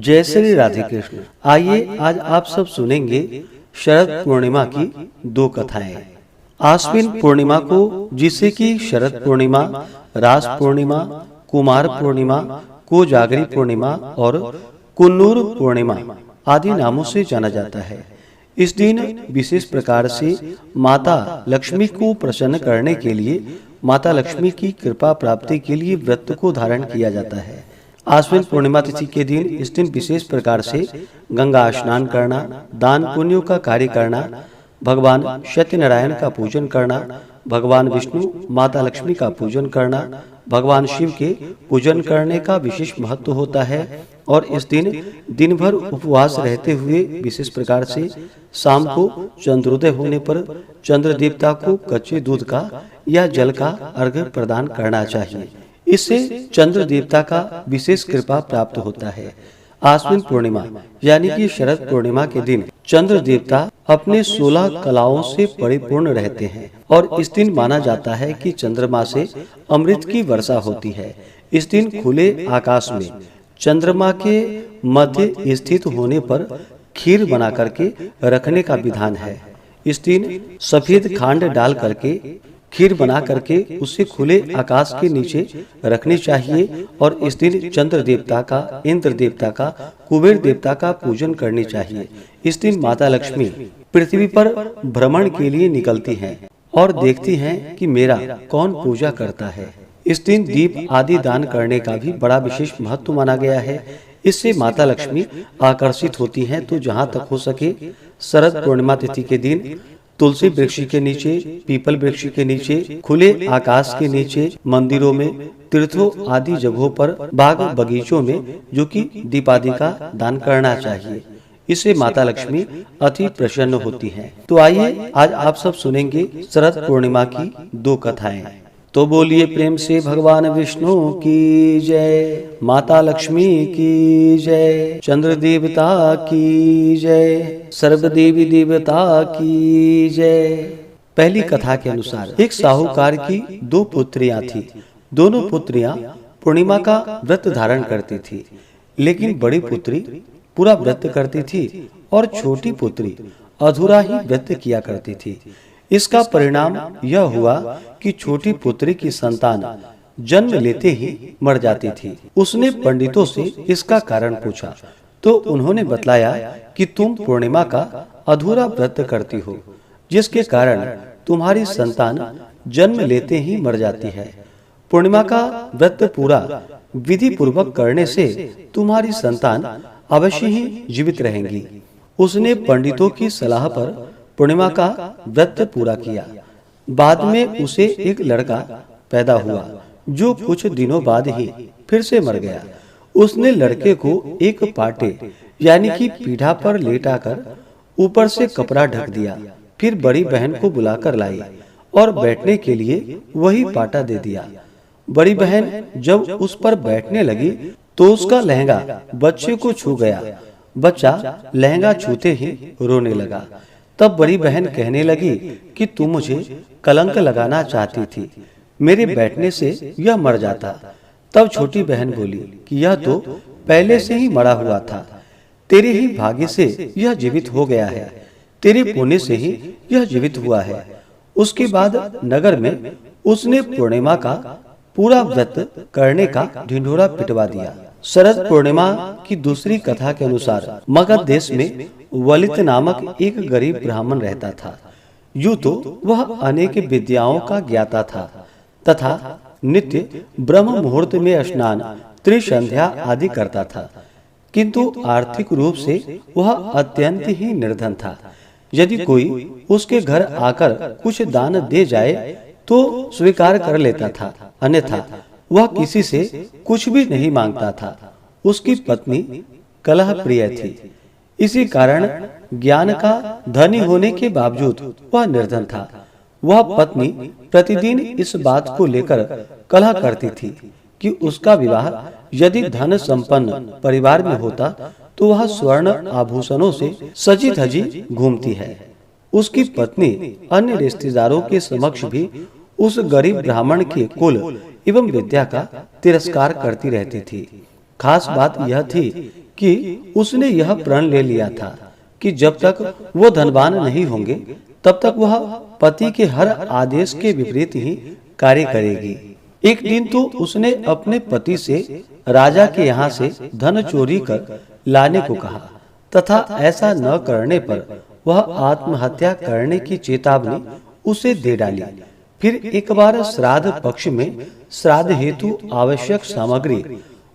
जय श्री राधे कृष्ण। आइए आज आप सब सुनेंगे शरद पूर्णिमा की दो कथाएं। आश्विन पूर्णिमा को, जिसे कि शरद पूर्णिमा, रास पूर्णिमा, कुमार पूर्णिमा, कोजागरी पूर्णिमा और कुन्नूर पूर्णिमा आदि नामों से जाना जाता है। इस दिन विशेष प्रकार से माता लक्ष्मी को प्रसन्न करने के लिए, माता लक्ष्मी की कृपा प्राप्ति के लिए व्रत को धारण किया जाता है। आश्विन पूर्णिमा तिथि के दिन, इस दिन विशेष प्रकार से गंगा स्नान करना, दान पुण्यों का कार्य करना, भगवान सत्यनारायण का पूजन करना, भगवान विष्णु माता लक्ष्मी का पूजन करना, भगवान शिव के पूजन करने का विशेष महत्व होता है। और इस दिन दिन भर उपवास रहते हुए विशेष प्रकार से शाम को चंद्रोदय होने पर चंद्र देवता को कच्चे दूध का या जल का अर्घ्य प्रदान करना चाहिए। इससे चंद्र देवता का विशेष कृपा प्राप्त होता है। आश्विन पूर्णिमा यानी कि शरद पूर्णिमा के दिन चंद्र देवता अपने 16 कलाओं से परिपूर्ण रहते हैं और इस दिन माना जाता है कि चंद्रमा से अमृत की वर्षा होती है। इस दिन खुले आकाश में चंद्रमा के मध्य स्थित होने पर खीर बना करके रखने का विधान है। इस दिन सफेद खांड डाल करके खीर बना करके उसे खुले आकाश के नीचे रखनी चाहिए। और इस दिन चंद्र देवता का, इंद्र देवता का, कुबेर देवता का पूजन करनी चाहिए। इस दिन माता लक्ष्मी पृथ्वी पर भ्रमण के लिए निकलती हैं और देखती हैं कि मेरा कौन पूजा करता है। इस दिन दीप आदि दान करने का भी बड़ा विशेष महत्व माना गया है। इससे माता लक्ष्मी आकर्षित होती हैं। तो जहाँ तक हो सके शरद पूर्णिमा तिथि के दिन तुलसी वृक्ष के नीचे, पीपल वृक्ष के नीचे, खुले आकाश के नीचे, मंदिरों में, तीर्थों आदि जगहों पर, बाग बगीचों में जो कि दीप आदि का दान करना चाहिए। इससे माता लक्ष्मी अति प्रसन्न होती हैं। तो आइए आज आप सब सुनेंगे शरद पूर्णिमा की दो कथाएं। तो बोलिए प्रेम से भगवान विष्णु की जय, माता लक्ष्मी की जय, चंद्र देवता की जय, सर्व देवी देवता की जय। पहली कथा के अनुसार एक साहूकार की दो पुत्रियां थी। दोनों पुत्रियां पूर्णिमा का व्रत धारण करती थी, लेकिन बड़ी पुत्री पूरा व्रत करती थी और छोटी पुत्री अधूरा ही व्रत किया करती थी। इसका परिणाम यह हुआ कि छोटी पुत्री की संतान जन्म लेते ही मर जाती थी। उसने पंडितों से इसका कारण पूछा तो उन्होंने बतलाया कि तुम पूर्णिमा का अधूरा व्रत करती हो, जिसके कारण तुम्हारी संतान जन्म लेते ही मर जाती है। पूर्णिमा का व्रत पूरा विधि पूर्वक करने से तुम्हारी संतान अवश्य ही जीवित रहेंगी। उसने पंडितों की सलाह पर पूर्णिमा का व्रत पूरा किया। बाद में उसे एक लड़का पैदा हुआ जो कुछ दिनों बाद ही फिर से मर गया। उसने लड़के को एक पाटे यानी कि पीढ़ा पर लेटाकर ऊपर से कपड़ा ढक दिया। फिर बड़ी बहन को बुलाकर लाई और बैठने के लिए वही पाटा दे दिया। बड़ी बहन जब उस पर बैठने लगी तो उसका लहंगा बच्चे को छू गया। बच्चा लहंगा छूते ही रोने लगा। तब बड़ी बहन कहने लगी कि तू मुझे कलंक लगाना चाहती थी, मेरे बैठने से यह मर जाता। तब छोटी बहन बोली कि यह तो पहले से ही मरा हुआ था, तेरे ही भाग्य से यह जीवित हो गया है, तेरे पुण्य से ही यह जीवित हुआ है। उसके बाद नगर में उसने पूर्णिमा का पूरा व्रत करने का ढिंढोरा पिटवा दिया। शरद पूर्णिमा की दूसरी कथा के अनुसार मगध देश में वलित नामक एक गरीब ब्राह्मण रहता था। यूं तो वह अनेक विद्याओं का ज्ञाता था तथा नित्य ब्रह्म मुहूर्त में स्नान, त्रिसंध्या आदि करता था, किंतु आर्थिक रूप से वह अत्यंत ही निर्धन था। यदि कोई उसके घर आकर कुछ दान दे जाए तो स्वीकार कर लेता था, अन्यथा वह किसी से कुछ भी नहीं मांगता था। उसकी पत्नी कलह प्रिय थी, इसी कारण ज्ञान का धनी होने के बावजूद वह निर्धन था। वह पत्नी प्रतिदिन इस बात को लेकर कलह करती थी कि उसका विवाह यदि धन संपन्न परिवार में होता तो वह स्वर्ण आभूषणों से सजी धजी घूमती है। उसकी पत्नी अन्य रिश्तेदारों के समक्ष भी उस गरीब ब्राह्मण के कुल एवं विद्या का तिरस्कार करती रहती थी। खास बात यह थी कि उसने यह प्रण ले लिया था कि जब तक वो धनवान नहीं होंगे तब तक वह पति के हर आदेश के विपरीत ही कार्य करेगी। एक दिन तो उसने अपने पति से राजा के यहाँ से धन चोरी कर लाने को कहा तथा ऐसा न करने पर वह आत्महत्या करने की चेतावनी उसे दे डाली। फिर एक बार श्राद्ध पक्ष में श्राद्ध हेतु आवश्यक सामग्री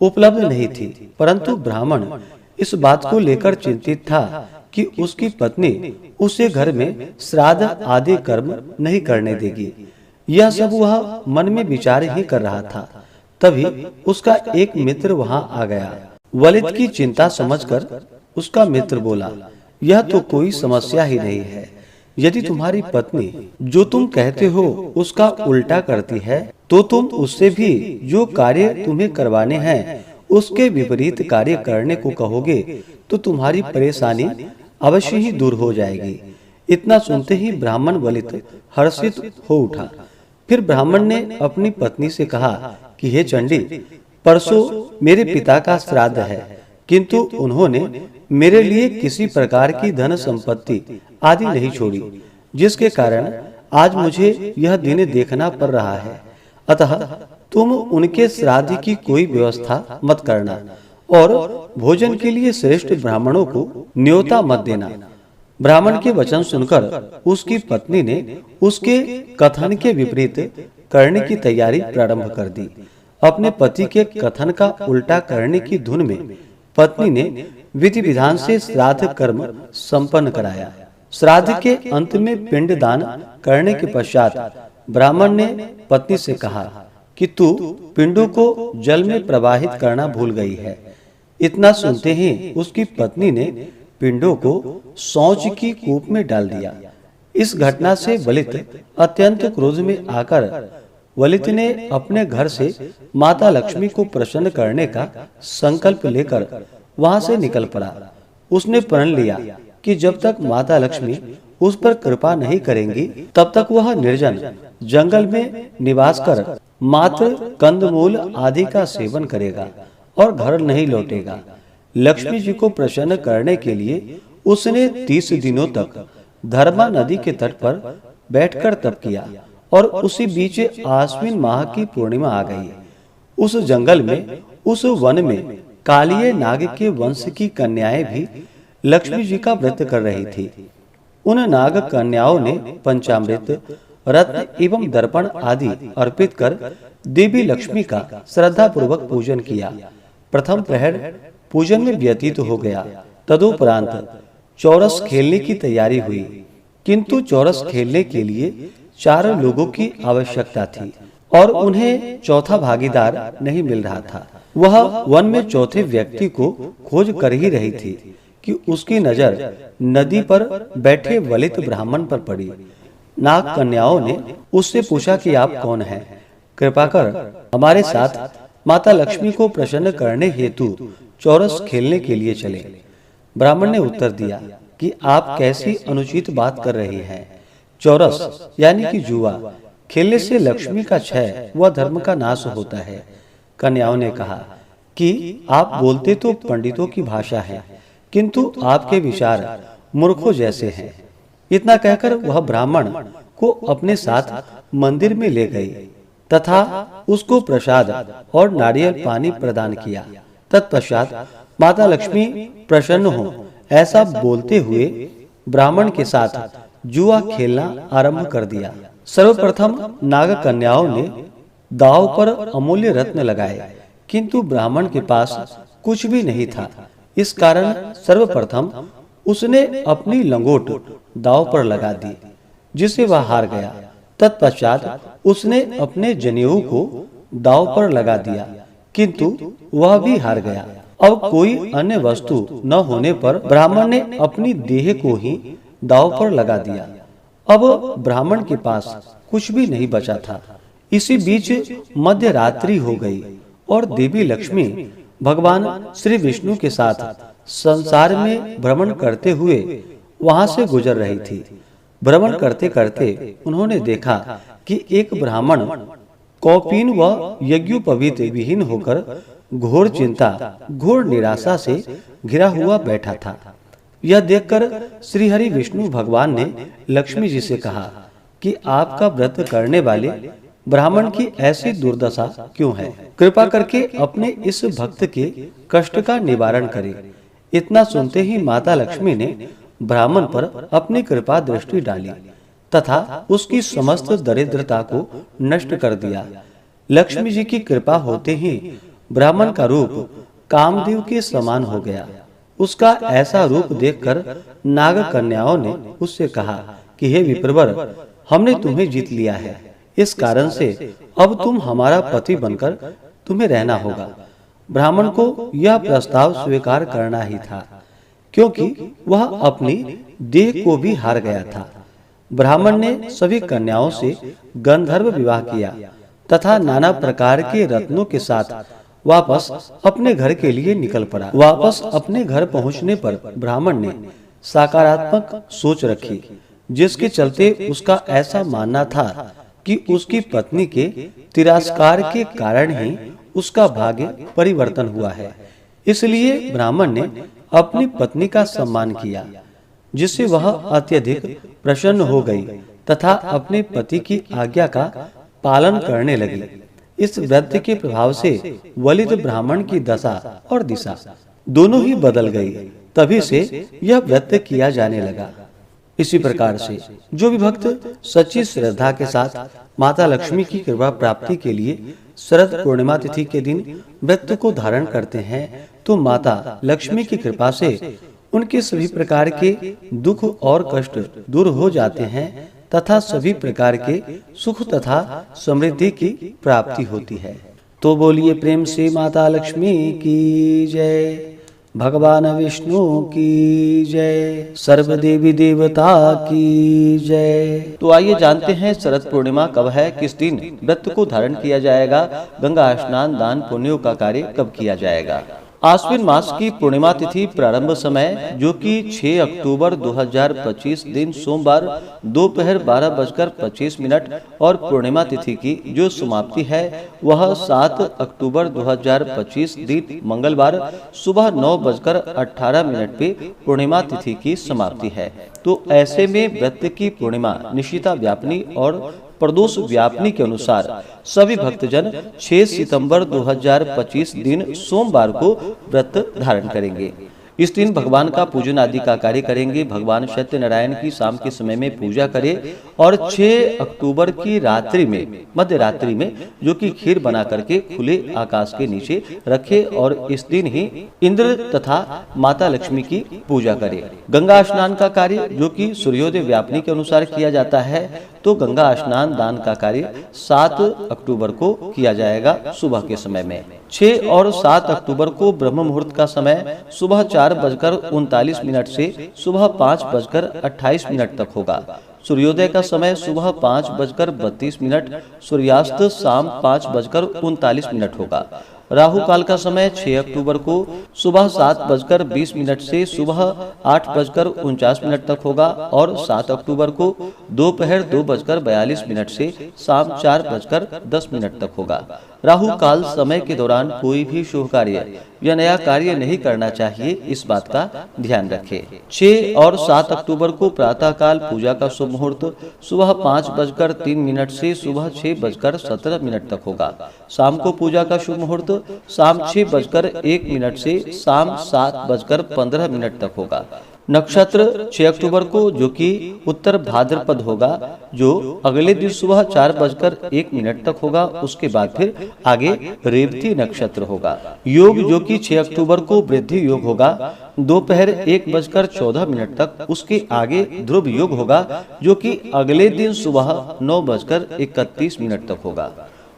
उपलब्ध नहीं थी, परंतु ब्राह्मण इस बात को लेकर चिंतित था कि उसकी पत्नी उसे घर में श्राद्ध आदि कर्म नहीं करने देगी। यह सब वह मन में विचार ही कर रहा था। तभी उसका एक मित्र वहां आ गया। वलिद की चिंता समझकर उसका मित्र बोला, यह तो कोई समस्या ही नहीं है। यदि तुम्हारी पत्नी जो तुम कहते हो उसका उल्टा करती है तो तुम उससे भी जो कार्य तुम्हें करवाने हैं उसके विपरीत कार्य करने को कहोगे तो तुम्हारी परेशानी अवश्य ही दूर हो जाएगी। इतना सुनते ही ब्राह्मण वलिद हर्षित हो उठा। फिर ब्राह्मण ने अपनी पत्नी से कहा कि हे चंडी, परसों मेरे पिता का श्राद्ध है, किंतु उन्होंने मेरे लिए किसी प्रकार की धन संपत्ति आदि नहीं छोड़ी, जिसके कारण आज मुझे यह दिन देखना पड़ रहा है। अतः तुम उनके श्राद्ध की कोई व्यवस्था मत करना और भोजन के लिए श्रेष्ठ ब्राह्मणों को न्योता मत देना। ब्राह्मण के वचन सुनकर उसकी पत्नी ने उसके कथन के विपरीत करने की तैयारी प्रारंभ कर दी। अपने पति के कथन का उल्टा करने की धुन में पत्नी ने विधि विधान से श्राद्ध कर्म संपन्न कराया। श्राद्ध के अंत में पिंडदान करने के पश्चात ब्राह्मण ने पत्नी से कहा कि तू पिंडों को जल में प्रवाहित करना भूल गई है। इतना सुनते ही उसकी पत्नी ने पिंडों को शौच की कूप में डाल दिया। इस घटना से वलिद अत्यंत क्रोध में आकर वलिद ने अपने घर से माता लक्ष्मी को प्रसन्न करने का संकल्प लेकर वहां से निकल पड़ा। उसने प्रण लिया कि जब तक माता लक्ष्मी उस पर कृपा नहीं करेंगी तब तक वह निर्जन जंगल में निवास कर मात्र कंदमूल आदि का सेवन करेगा और घर नहीं लौटेगा। लक्ष्मी जी को प्रसन्न करने के लिए उसने 30 दिनों तक धर्मा नदी के तट पर बैठकर तप किया और उसी बीच आश्विन माह की पूर्णिमा आ गई। उस जंगल में, उस वन में कालिये नाग के वंश की कन्याएं भी लक्ष्मी जी का व्रत कर रही थी। उन नाग कन्याओं ने पंचामृत, रत्न एवं दर्पण आदि अर्पित कर देवी लक्ष्मी का श्रद्धा पूर्वक पूजन किया। प्रथम प्रहर पूजन में व्यतीत हो गया। तदुपरांत चौरस खेलने की तैयारी हुई, किंतु चौरस खेलने के लिए 4 लोगों की आवश्यकता थी और उन्हें चौथा भागीदार नहीं मिल रहा था। वह वन में चौथे व्यक्ति को खोज कर ही रही थी कि उसकी नजर नदी पर बैठे वलिद ब्राह्मण पर पड़ी। नाग कन्याओं ने उससे पूछा कि आप कौन हैं? कृपा कर हमारे साथ माता लक्ष्मी को प्रसन्न करने हेतु चौरस खेलने के लिए चले। ब्राह्मण ने उत्तर दिया कि आप कैसी अनुचित बात कर रही हैं। चौरस यानी कि जुआ खेलने से लक्ष्मी का क्षय व धर्म का नाश होता है। कन्याओं ने कहा कि आप बोलते तो पंडितों की भाषा है, किंतु आपके विचार मूर्खों जैसे हैं। इतना कहकर वह ब्राह्मण को अपने साथ मंदिर में ले गई तथा उसको प्रसाद और नारियल पानी प्रदान किया। तत्पश्चात माता लक्ष्मी प्रसन्न हो ऐसा बोलते हुए ब्राह्मण के साथ जुआ खेलना आरंभ कर दिया। सर्वप्रथम नाग कन्याओं ने दांव पर अमूल्य रत्न लगाए, किंतु ब्राह्मण के पास कुछ भी नहीं था। इस कारण सर्वप्रथम उसने अपनी लंगोट दांव पर लगा दी, जिसे वह हार गया। तत्पश्चात उसने अपने जनेऊ को दांव पर लगा दिया, किंतु वह भी हार गया। अब कोई अन्य वस्तु न होने पर ब्राह्मण ने अपनी देह को ही दांव पर लगा दिया। अब ब्राह्मण के पास कुछ भी नहीं बचा था। इसी बीच मध्य रात्रि हो गई और देवी लक्ष्मी भगवान श्री विष्णु के साथ संसार में भ्रमण करते हुए वहां से गुजर रही थी। भ्रमण करते करते उन्होंने देखा कि एक ब्राह्मण कौपीन व यज्ञोपवीत विहीन होकर घोर चिंता, घोर निराशा से घिरा हुआ बैठा था। यह देखकर श्रीहरि विष्णु भगवान ने लक्ष्मी जी से कहा कि आपका व्रत करने वाले ब्राह्मण की ऐसी दुर्दशा क्यों है? कृपा करके अपने इस भक्त के कष्ट का निवारण करें। इतना सुनते ही माता लक्ष्मी ने ब्राह्मण पर अपनी कृपा दृष्टि डाली तथा उसकी समस्त दरिद्रता को नष्ट कर दिया। लक्ष्मी जी की कृपा होते ही ब्राह्मण का रूप कामदेव के समान हो गया। उसका ऐसा रूप देखकर नाग कन्याओं ने उससे कहा कि हे विप्रवर, हमने तुम्हें जीत लिया है। इस कारण से अब तुम हमारा पति बनकर तुम्हें रहना होगा। ब्राह्मण को यह प्रस्ताव स्वीकार करना ही था, क्योंकि वह अपनी देह को भी हार गया था। ब्राह्मण ने सभी कन्याओं से गंधर्व विवाह किया तथा नाना प्रकार के रत्नों के साथ वापस अपने घर के लिए निकल पड़ा। वापस अपने घर पहुंचने पर ब्राह्मण ने सकारात्मक सोच रखी, जिसके चलते उसका ऐसा मानना था कि उसकी पत्नी के तिरस्कार के कारण ही उसका भाग्य परिवर्तन हुआ है। इसलिए ब्राह्मण ने अपनी पत्नी का सम्मान किया, जिससे वह अत्यधिक प्रसन्न हो गई तथा अपने पति की आज्ञा का पालन करने लगी। इस व्रत के प्रभाव से वलिद ब्राह्मण की दशा और दिशा दोनों ही बदल गई। तभी से यह व्रत किया जाने लगा। इसी प्रकार से जो भी भक्त सच्ची श्रद्धा के साथ माता लक्ष्मी की कृपा प्राप्ति के लिए शरद पूर्णिमा तिथि के दिन व्रत को धारण करते हैं, तो माता लक्ष्मी की कृपा से उनके सभी प्रकार के दुख और कष्ट दूर हो जाते हैं तथा सभी प्रकार के सुख तथा समृद्धि की प्राप्ति होती है। तो बोलिए प्रेम से माता लक्ष्मी की जय, भगवान विष्णु की जय, सर्व देवी देवता की जय। तो आइए जानते हैं शरद पूर्णिमा कब है, किस दिन व्रत को धारण किया जाएगा, गंगा स्नान दान पुण्यों का कार्य कब किया जाएगा। आश्विन मास की पूर्णिमा तिथि प्रारंभ समय जो कि 6 अक्टूबर 2025 दिन सोमवार दोपहर 12:25 और पूर्णिमा तिथि की जो समाप्ति है वह 7 अक्टूबर 2025 दिन मंगलवार सुबह 9:18 पे पूर्णिमा तिथि की समाप्ति है। तो ऐसे में व्रत की पूर्णिमा निशिता व्यापनी और प्रदोष व्यापनी के अनुसार सभी भक्तजन 6 सितंबर 2025 दिन सोमवार को व्रत धारण करेंगे। इस दिन भगवान का पूजन आदि का कार्य करेंगे। भगवान सत्यनारायण की शाम के समय में पूजा करें और 6 अक्टूबर की रात्रि में मध्य रात्रि में जो कि खीर बना करके खुले आकाश के नीचे रखे और इस दिन ही इंद्र तथा माता लक्ष्मी की पूजा करें। गंगा स्नान का कार्य जो कि सूर्योदय व्यापनी के अनुसार किया जाता है, तो गंगा स्नान दान का कार्य 7 अक्टूबर को किया जाएगा सुबह के समय में। 6 और 7 अक्टूबर को ब्रह्म मुहूर्त का समय सुबह 4:39 से सुबह 5:28 तक होगा। सूर्योदय का समय सुबह 5:32, सूर्यास्त शाम 5:39 होगा। राहु काल का समय 6 अक्टूबर को सुबह 7:20 से सुबह 8:49 तक होगा और 7 अक्टूबर को दोपहर 2:42 से शाम 4:10 तक होगा। राहु काल समय के दौरान कोई भी शुभ कार्य या नया कार्य नहीं करना चाहिए, इस बात का ध्यान रखें। 6 और 7 अक्टूबर को प्रातः काल पूजा का शुभ मुहूर्त सुबह 5:03 से सुबह 6:17 तक होगा। शाम को पूजा का शुभ मुहूर्त शाम 6:01 से शाम 7:15 तक होगा। नक्षत्र 6 अक्टूबर को जो कि उत्तर भाद्रपद होगा, जो अगले दिन सुबह 4:01 तक होगा। उसके बाद फिर आगे रेवती नक्षत्र होगा। योग जो कि 6 अक्टूबर को वृद्धि योग होगा दोपहर 1:14 तक। उसके आगे ध्रुव योग होगा जो कि अगले दिन सुबह 9:31 तक होगा।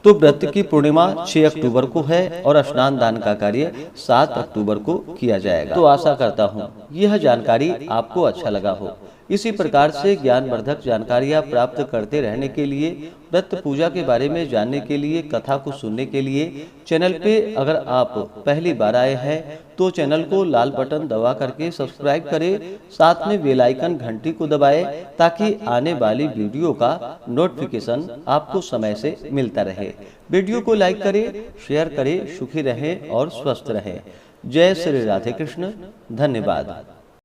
तो व्रत की पूर्णिमा 6 अक्टूबर को है और स्नान दान का कार्य 7 अक्टूबर को किया जाएगा। तो आशा करता हूँ यह जानकारी आपको अच्छा लगा हो। इसी प्रकार से ज्ञानवर्धक जानकारियाँ प्राप्त करते रहने के लिए, व्रत पूजा के बारे में जानने के लिए, कथा को सुनने के लिए चैनल पे अगर आप पहली बार आए हैं तो चैनल को लाल बटन दबा करके सब्सक्राइब करें, साथ में बेल आइकन घंटी को दबाएं ताकि आने वाली वीडियो का नोटिफिकेशन आपको समय से मिलता रहे। वीडियो को लाइक करें, शेयर करें, सुखी रहें और स्वस्थ रहें। जय श्री राधे कृष्ण। धन्यवाद।